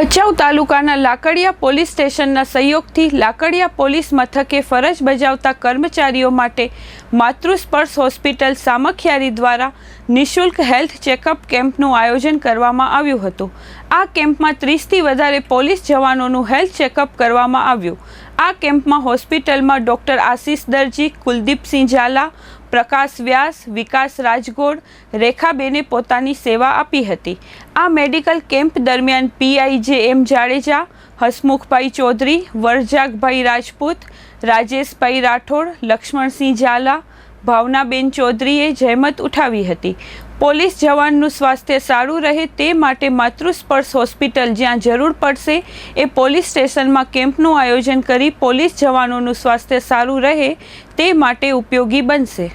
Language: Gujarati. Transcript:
ભચાઉ તાલુકાના લાકડિયા પોલીસ સ્ટેશનના સહયોગથી લાકડિયા પોલીસ મથકે ફરજ બજાવતા કર્મચારીઓ માટે માતૃસ્પર્શ હોસ્પિટલ સામખિયારી દ્વારા નિઃશુલ્ક હેલ્થ ચેકઅપ કેમ્પનું આયોજન કરવામાં આવ્યું હતું। આ કેમ્પમાં 30થી વધારે પોલીસ જવાનોનું હેલ્થ ચેકઅપ કરવામાં આવ્યું। આ કેમ્પમાં હોસ્પિટલમાં ડૉક્ટર આશીષ દરજી, કુલદીપસિંહ ઝાલા, પ્રકાશ વ્યાસ, વિકાસ રાજગોડ, રેખાબેને પોતાની સેવા આપી હતી। આ મેડિકલ કેમ્પ દરમિયાન પીઆઈ જે.એમ. જાડેજા, હસમુખભાઈ ચૌધરી, વરજાગભાઈ રાજપૂત, રાજેશભાઈ રાઠોડ, લક્ષ્મણસિંહ ઝાલા, ભાવનાબેન ચૌધરીએ જહેમત ઉઠાવી હતી। પોલીસ જવાનનું સ્વાસ્થ્ય સારું રહે તે માટે માતૃસ્પર્શ હોસ્પિટલ જ્યાં જરૂર પડશે એ પોલીસ સ્ટેશનમાં કેમ્પનું આયોજન કરી પોલીસ જવાનોનું સ્વાસ્થ્ય સારું રહે તે માટે ઉપયોગી બનશે।